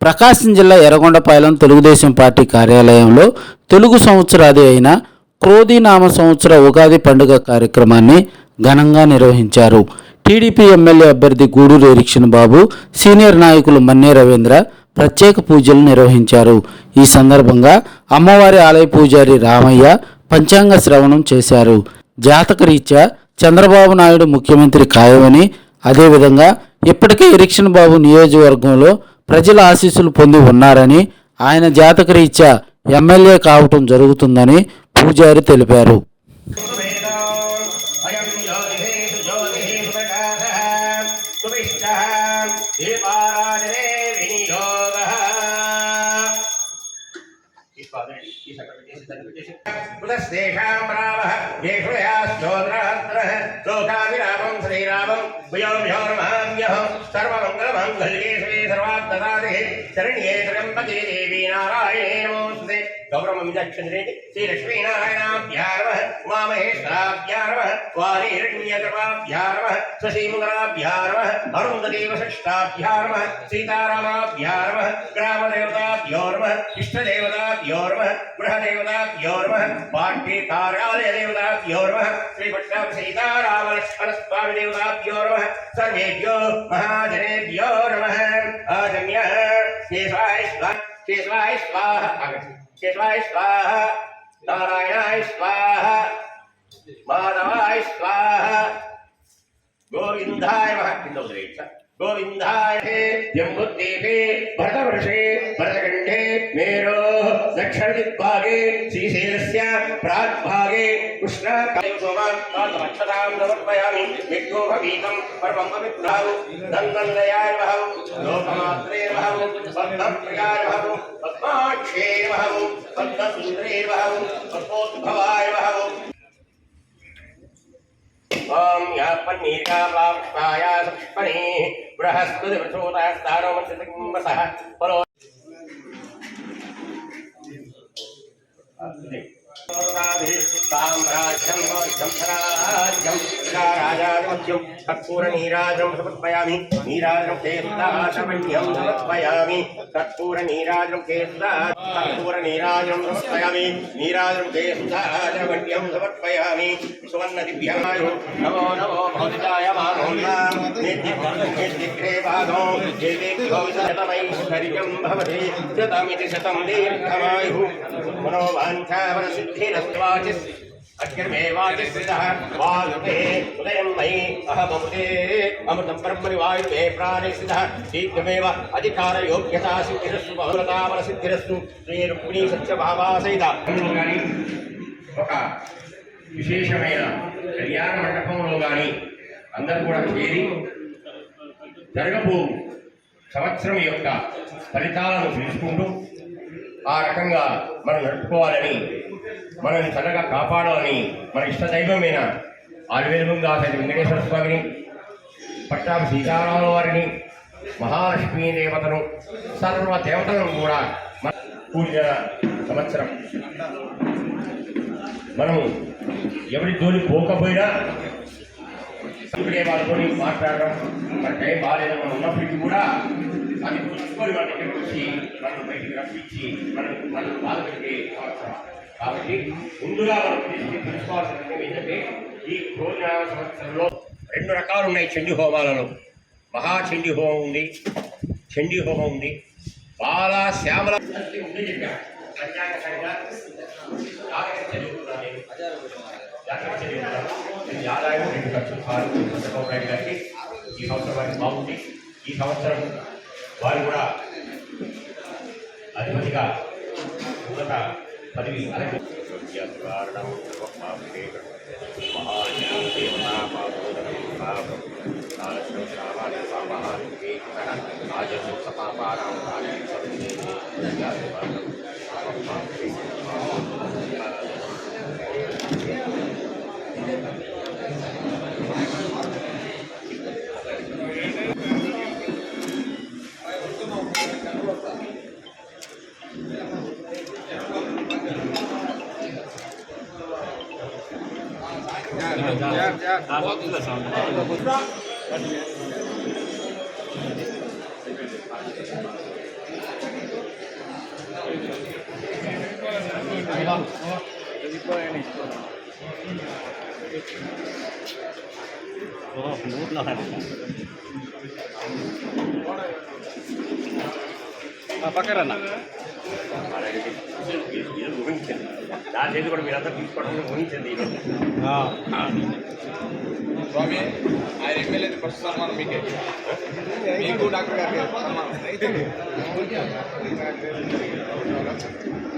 ప్రకాశం జిల్లా ఎర్రగొండపాలెం తెలుగుదేశం పార్టీ కార్యాలయంలో తెలుగు సంవత్సరాది అయిన క్రోధినామ సంవత్సర ఉగాది పండుగ కార్యక్రమాన్ని ఘనంగా నిర్వహించారు. టీడీపీ ఎమ్మెల్యే అభ్యర్థి గూడూరు ఎరిక్షన్ బాబు, సీనియర్ నాయకులు మన్నే రవీంద్ర ప్రత్యేక పూజలు నిర్వహించారు. ఈ సందర్భంగా అమ్మవారి ఆలయ పూజారి రామయ్య పంచాంగ శ్రవణం చేశారు. జాతకరీత్యా చంద్రబాబు నాయుడు ముఖ్యమంత్రి ఖాయమని, అదేవిధంగా ఇప్పటికే ఎరిక్షన్ బాబు నియోజకవర్గంలో ప్రజల ఆశీస్సులు పొంది ఉన్నారని, ఆయన జాతకరీత్యా ఎమ్మెల్యే కావటం జరుగుతుందని పూజారి తెలిపారు. శ్రీరామం సర్వమంగళమాంగళ్యే శ్రీ సర్వార్థసాధకే శరణ్యే త్ర్యంబకే దేవీ నారాయణే నమోస్తుతే. గౌరవం దక్షిణే శ్రీ లక్ష్మీనారాయణాభ్యా నమః, ఉమామహేశ్వరాభ్యా నమః, వాణీరణ్యకృపాభ్యా నమః, శశీముద్రాభ్యా నమః, అరుంధతీ వశిష్టాభ్యా నమః, సీతారామాభ్యా నమః, గ్రామదేవతాభ్యో నమః, ఇష్టదేవతాభ్యో నమః, గృహదేవతాభ్యో నమః, పాఠ్య కార్యాలయ దేవతాభ్యో నమః, శ్రీ పట్టాభి సీతారామ లక్ష్మణ స్వామి దేవతాభ్యో నమః, సర్వేభ్యో మహాజనేభ్యో నమః. ఆజమ్య కేశవాయ స్వాహ, కేశవాయ స్వాహ, కేశవాయ స్వాహ, నారాయణాయ స్వాహ, మాధవాయ స్వాహ, గోవిందాయ మహా గోవిందాయ జంబుద్వీపే భరతవర్షే భరతఖండే మేరో దక్షిణ దిగ్భాగే శ్రీశైలస్య ప్రాగ్భాగే కృష్ణాక్షతాం సమర్పయామి. విఘ్నోపవీతం పరమం పవిత్రావు నందనయాయ మహం, లోకమాత్రే మహం, పద్మప్రియాయ మహం, పద్మాక్షే మహం, పద్మసుందరే మహం, పద్మోద్భవాయ మహం. ఓం యాపన్నీకాపాయ సృష్పణే బృహస్పతి వృషోతాస్తారోమసః పరో సామ్రాజ్యం రాజాధిపత్యం కర్పూరనీరాజనం సమర్పయామి. నీరాజనం కేసుదాశమణ్యం సమర్పయామి. కర్పూరనీరాజనం కర్పూరనీరాజనం సమర్పయామి. నీరాజనం కేసుదాశమణ్యం సమర్పయామి. సువర్ణదిభ్యాయో నమో నమో భౌతికాయ మానోన్నాం నిర్దిగ్రే భాగో దేవేభ్యో శతమైశ్వర్యం భవతి శతమితి శతం దీర్ఘమాయుః మనోవాంఛావనసిద్ధిరస్వాచిస్ అగ్నిర్మేవాచిస్సిద్ధః వాయుతే ఉదయం మయి అహమమృతే అమృతం బ్రహ్మణి వాయుమే ప్రాణిసిద్ధః శీఘ్రమేవ అధికారయోగ్యతా సిద్ధిరస్సు బహుళతావన సిద్ధిరస్సు శ్రీ రుక్మిణీ సత్యభామాసహిత. ఒక విశేషమైన కళ్యాణ మండపంలో కానీ అందరూ కూడా చేరి జరగబో సంవత్సరం యొక్క ఫలితాలను తెలుసుకుంటూ ఆ రకంగా మనం నడుపుకోవాలని, మనల్ని చల్లగా కాపాడాలని మన ఇష్టదైవమైన ఆయుర్వేదంగా వెంకటేశ్వర స్వామిని, పట్టాభి సీతారాముల వారిని, మహాలక్ష్మీ దేవతను, సర్వ దేవతలను కూడా మన పూజ సంవత్సరం మనము ఎవరి జోలి పోకపోయినా ఇప్పుడే వాళ్ళతో మాట్లాడడం, మన టైం బాగాలేదని మనం ఉన్నప్పటికీ కూడా అది చూసుకొని మన దగ్గరికి వచ్చి మనం బయటికి రప్పించి మనం బాధపెట్టే సంవత్సరం. కాబట్టి ముందుగా మనం తెలుసుకోవాల్సిన ఏంటంటే ఈ క్రోధినామ సంవత్సరంలో 2 రకాలు ఉన్నాయి చండీ హోమాలలో. మహాచండీ హోమం ఉంది, చండీ హోమం ఉంది, బాల శ్యామల ఉంది. చెప్పారు పంచాంగంగా ఆదాయం 2 ఖర్చులు చంద్రబాబు నాయుడు గారికి ఈ సంవత్సరం వారికి బాగుంది. ఈ సంవత్సరం వారు కూడా అధిపతిగా ఉన్నత పదవి పక్కరన్నా ఇది ఊహించండి దాని చేతి కూడా మీరంతా తీసుకోవడం ఊహించండి స్వామి ఆయన ఎమ్మెల్యే ఫస్ట్ సన్మానం మీకే మీకు డాక్టర్ గారికి సన్మానం